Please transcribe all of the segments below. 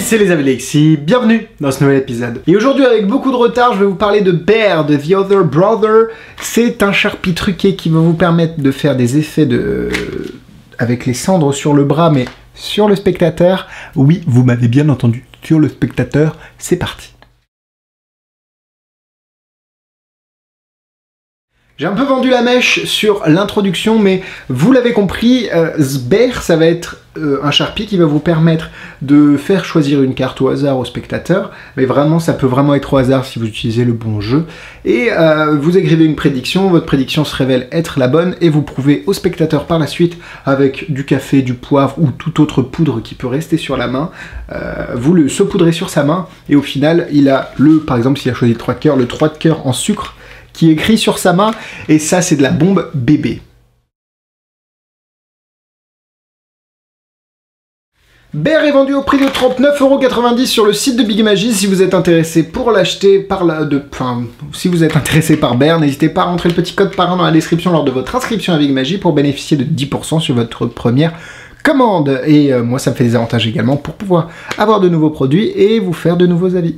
c'est les Alexis, bienvenue dans ce nouvel épisode. Et aujourd'hui, avec beaucoup de retard, je vais vous parler de Bear de The Other Brother. C'est un Sharpie truqué qui va vous permettre de faire des effets avec les cendres sur le bras, mais sur le spectateur. Oui, vous m'avez bien entendu, sur le spectateur, c'est parti. J'ai un peu vendu la mèche sur l'introduction, mais vous l'avez compris, Bear, ça va être un Sharpie qui va vous permettre de faire choisir une carte au hasard au spectateur, mais vraiment, ça peut vraiment être au hasard si vous utilisez le bon jeu. Et vous écrivez une prédiction, votre prédiction se révèle être la bonne, et vous prouvez au spectateur par la suite, avec du café, du poivre ou toute autre poudre qui peut rester sur la main, vous le saupoudrez sur sa main, et au final, il a par exemple, s'il a choisi le 3 de cœur, le 3 de cœur en sucre, qui est écrit sur sa main, et ça c'est de la bombe bébé. Bear est vendu au prix de 39,90 € sur le site de Big Magic. Si vous êtes intéressé pour l'acheter si vous êtes intéressé par Bear, n'hésitez pas à rentrer le petit code parrain dans la description lors de votre inscription à Big Magic pour bénéficier de 10% sur votre première commande. Et moi ça me fait des avantages également pour pouvoir avoir de nouveaux produits et vous faire de nouveaux avis.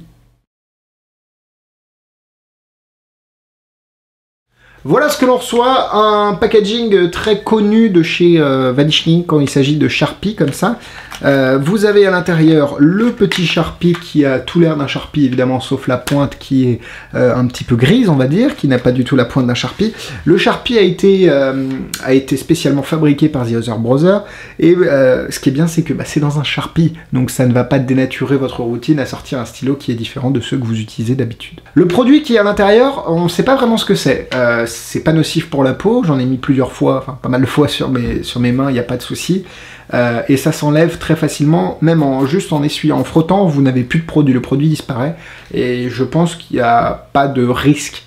Voilà ce que l'on reçoit, un packaging très connu de chez Vanishling quand il s'agit de Sharpie comme ça. Vous avez à l'intérieur le petit Sharpie qui a tout l'air d'un Sharpie évidemment, sauf la pointe qui est un petit peu grise on va dire, qui n'a pas du tout la pointe d'un Sharpie. Le Sharpie a été spécialement fabriqué par The Other Brother, et ce qui est bien c'est que c'est dans un Sharpie, donc ça ne va pas dénaturer votre routine à sortir un stylo qui est différent de ceux que vous utilisez d'habitude. Le produit qui est à l'intérieur, on ne sait pas vraiment ce que c'est. C'est pas nocif pour la peau, j'en ai mis plusieurs fois, enfin pas mal de fois sur mes mains, il n'y a pas de souci. Et ça s'enlève très facilement, même juste en essuyant, en frottant, vous n'avez plus de produit, le produit disparaît, et je pense qu'il n'y a pas de risque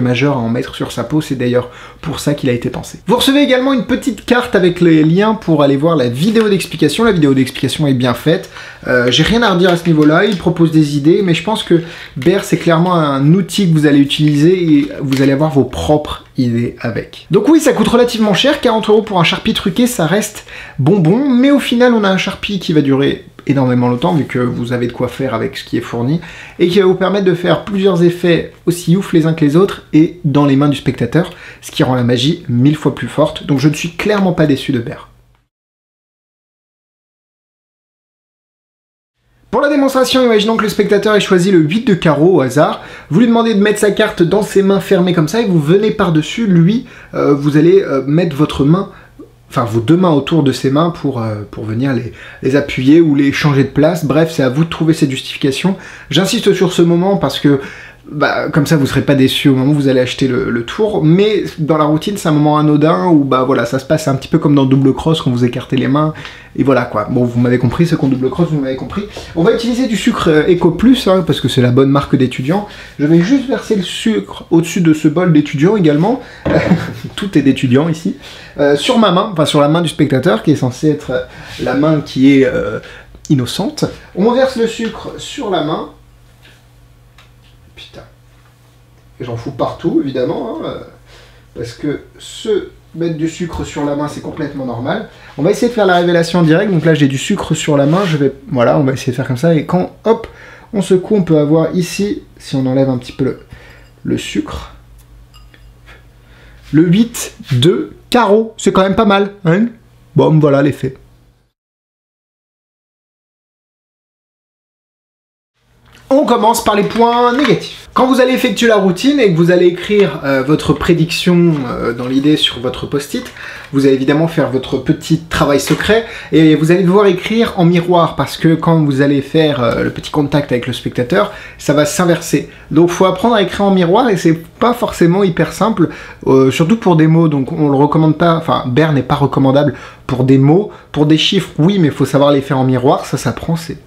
majeur à en mettre sur sa peau, c'est d'ailleurs pour ça qu'il a été pensé. Vous recevez également une petite carte avec les liens pour aller voir la vidéo d'explication. La vidéo d'explication est bien faite, j'ai rien à redire à ce niveau-là, il propose des idées, mais je pense que Bear c'est clairement un outil que vous allez utiliser et vous allez avoir vos propres idées avec. Donc oui, ça coûte relativement cher, 40 € pour un Sharpie truqué, ça reste bonbon, mais au final on a un Sharpie qui va durer énormément longtemps vu que vous avez de quoi faire avec ce qui est fourni et qui va vous permettre de faire plusieurs effets aussi ouf les uns que les autres et dans les mains du spectateur, ce qui rend la magie 1000 fois plus forte, donc je ne suis clairement pas déçu de Bear. Pour la démonstration, imaginons que le spectateur ait choisi le 8 de carreau au hasard, vous lui demandez de mettre sa carte dans ses mains fermées comme ça et vous venez par-dessus, lui, vous allez mettre votre main, enfin vos deux mains autour de ses mains pour venir les appuyer ou les changer de place. Bref, c'est à vous de trouver cette justification. J'insiste sur ce moment parce que comme ça vous serez pas déçu au moment où vous allez acheter le tour, mais dans la routine c'est un moment anodin où voilà, ça se passe un petit peu comme dans Double Cross quand vous écartez les mains, et voilà quoi. Bon, vous m'avez compris, ceux qui ont Double Cross, vous m'avez compris. On va utiliser du sucre Eco Plus, hein, parce que c'est la bonne marque d'étudiant. Je vais juste verser le sucre au-dessus de ce bol d'étudiant également, tout est d'étudiant ici, sur ma main, enfin sur la main du spectateur qui est censée être la main qui est innocente. On verse le sucre sur la main. Putain. Et j'en fous partout, évidemment, hein, parce que mettre du sucre sur la main, c'est complètement normal. On va essayer de faire la révélation en direct, donc là j'ai du sucre sur la main, voilà, on va essayer de faire comme ça, et quand, hop, on secoue, on peut avoir ici, si on enlève un petit peu le sucre, le 8 de carreau, c'est quand même pas mal, hein. Bon, voilà l'effet. On commence par les points négatifs. Quand vous allez effectuer la routine et que vous allez écrire votre prédiction dans l'idée sur votre post-it, vous allez évidemment faire votre petit travail secret et vous allez devoir écrire en miroir parce que quand vous allez faire le petit contact avec le spectateur, ça va s'inverser. Donc il faut apprendre à écrire en miroir et c'est pas forcément hyper simple, surtout pour des mots, donc on le recommande pas, enfin Bear n'est pas recommandable pour des mots, pour des chiffres oui, mais il faut savoir les faire en miroir, ça s'apprend, c'est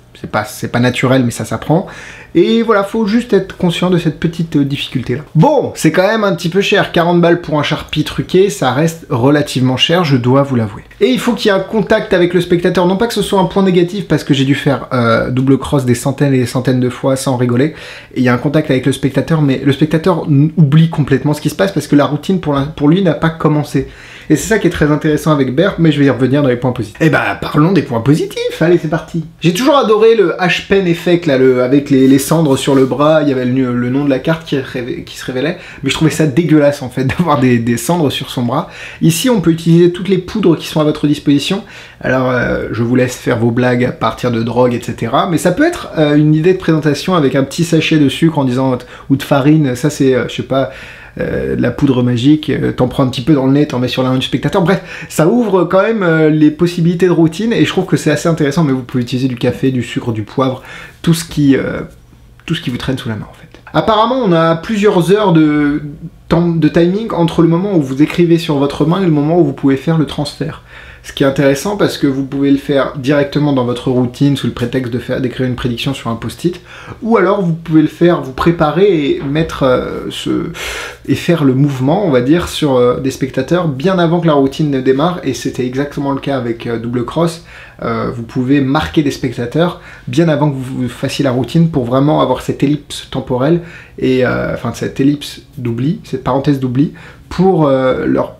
pas naturel mais ça s'apprend. Et voilà, faut juste être conscient de cette petite difficulté là. Bon, c'est quand même un petit peu cher, 40 balles pour un Sharpie truqué, ça reste relativement cher, je dois vous l'avouer. Et il faut qu'il y ait un contact avec le spectateur, non pas que ce soit un point négatif, parce que j'ai dû faire double cross des centaines et des centaines de fois sans rigoler, et il y a un contact avec le spectateur, mais le spectateur oublie complètement ce qui se passe, parce que la routine pour lui n'a pas commencé. Et c'est ça qui est très intéressant avec Berk, mais je vais y revenir dans les points positifs. Et bah parlons des points positifs, allez c'est parti. J'ai toujours adoré le H-Pen effect, là, avec les cendres sur le bras, il y avait le nom de la carte qui se révélait, mais je trouvais ça dégueulasse en fait, d'avoir des cendres sur son bras. Ici on peut utiliser toutes les poudres qui sont à votre disposition, alors je vous laisse faire vos blagues à partir de drogue, etc. Mais ça peut être une idée de présentation avec un petit sachet de sucre en disant, ou de farine, ça c'est, je sais pas, de la poudre magique, t'en prends un petit peu dans le nez, t'en mets sur la main du spectateur, bref, ça ouvre quand même les possibilités de routine, et je trouve que c'est assez intéressant, mais vous pouvez utiliser du café, du sucre, du poivre, tout ce qui vous traîne sous la main en fait. Apparemment on a plusieurs heures de timing entre le moment où vous écrivez sur votre main et le moment où vous pouvez faire le transfert. Ce qui est intéressant parce que vous pouvez le faire directement dans votre routine sous le prétexte d'écrire une prédiction sur un post-it, ou alors vous pouvez le faire, vous préparer et faire le mouvement, on va dire, sur des spectateurs bien avant que la routine ne démarre, et c'était exactement le cas avec Double Cross. Vous pouvez marquer des spectateurs bien avant que vous fassiez la routine pour vraiment avoir cette ellipse temporelle, et enfin cette ellipse d'oubli, cette parenthèse d'oubli, pour leur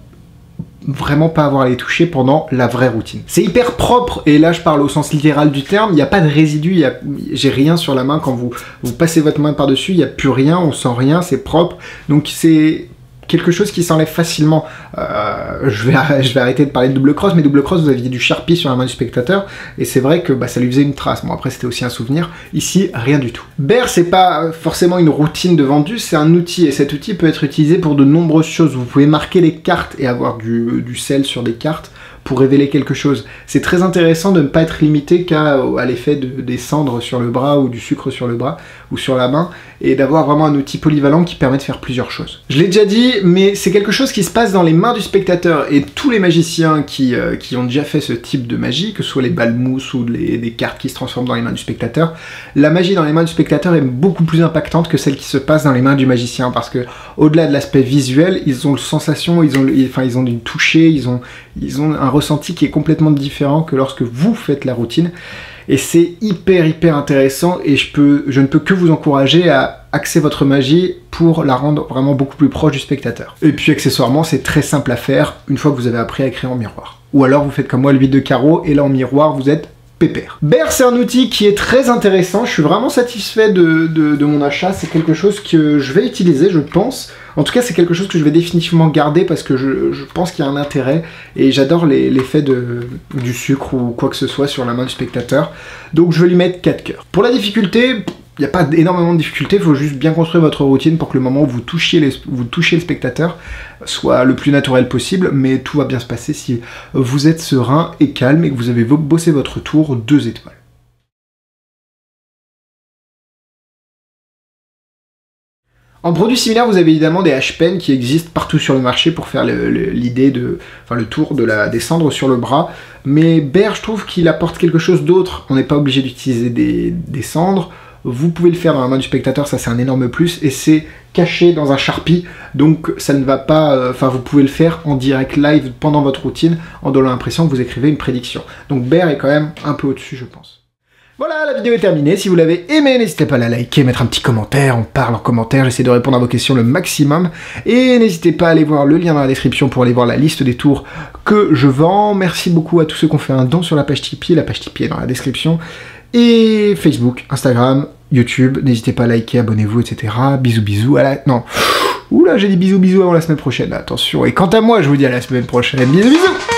vraiment pas avoir à les toucher pendant la vraie routine. C'est hyper propre, et là je parle au sens littéral du terme, il n'y a pas de résidus, j'ai rien sur la main, quand vous passez votre main par-dessus, il n'y a plus rien, on sent rien, c'est propre, donc c'est quelque chose qui s'enlève facilement. Je vais arrêter de parler de Double Cross, mais Double Cross, vous aviez du Sharpie sur la main du spectateur, et c'est vrai que ça lui faisait une trace. Bon, après, c'était aussi un souvenir. Ici, rien du tout. Berk, c'est pas forcément une routine de vendu, c'est un outil, et cet outil peut être utilisé pour de nombreuses choses. Vous pouvez marquer les cartes et avoir du sel sur des cartes pour révéler quelque chose. C'est très intéressant de ne pas être limité qu'à l'effet des cendres sur le bras ou du sucre sur le bras ou sur la main, et d'avoir vraiment un outil polyvalent qui permet de faire plusieurs choses. Je l'ai déjà dit, mais c'est quelque chose qui se passe dans les mains du spectateur, et tous les magiciens qui ont déjà fait ce type de magie, que ce soit les balles mousse ou des cartes qui se transforment dans les mains du spectateur, la magie dans les mains du spectateur est beaucoup plus impactante que celle qui se passe dans les mains du magicien, parce que au-delà de l'aspect visuel, ils ont une sensation, ils ont du toucher, ils ont un ressenti qui est complètement différent que lorsque vous faites la routine. Et c'est hyper intéressant, et je ne peux que vous encourager à axer votre magie pour la rendre vraiment beaucoup plus proche du spectateur. Et puis accessoirement, c'est très simple à faire une fois que vous avez appris à écrire en miroir. Ou alors vous faites comme moi le 8 de carreau, et là en miroir vous êtes pépère. Berk, c'est un outil qui est très intéressant, je suis vraiment satisfait de mon achat, c'est quelque chose que je vais utiliser, je pense. En tout cas, c'est quelque chose que je vais définitivement garder parce que je pense qu'il y a un intérêt, et j'adore l'effet du sucre ou quoi que ce soit sur la main du spectateur. Donc je vais lui mettre 4 cœurs. Pour la difficulté, il n'y a pas énormément de difficulté, il faut juste bien construire votre routine pour que le moment où vous touchez le spectateur soit le plus naturel possible, mais tout va bien se passer si vous êtes serein et calme et que vous avez bossé votre tour 2 étoiles. En produit similaire, vous avez évidemment des H-Pen qui existent partout sur le marché pour faire le tour des cendres sur le bras. Mais Berk, je trouve qu'il apporte quelque chose d'autre. On n'est pas obligé d'utiliser des cendres. Vous pouvez le faire dans la main du spectateur, ça c'est un énorme plus. Et c'est caché dans un Sharpie, donc ça ne va pas... vous pouvez le faire en direct live pendant votre routine, en donnant l'impression que vous écrivez une prédiction. Donc Berk est quand même un peu au-dessus, je pense. Voilà, la vidéo est terminée. Si vous l'avez aimé, n'hésitez pas à la liker, mettre un petit commentaire, on parle en commentaire, j'essaie de répondre à vos questions le maximum. Et n'hésitez pas à aller voir le lien dans la description pour aller voir la liste des tours que je vends. Merci beaucoup à tous ceux qui ont fait un don sur la page Tipeee est dans la description. Et Facebook, Instagram, YouTube, n'hésitez pas à liker, abonnez-vous, etc. Bisous bisous, Non, oula, j'ai dit bisous bisous avant la semaine prochaine, attention. Et quant à moi, je vous dis à la semaine prochaine, bisous bisous.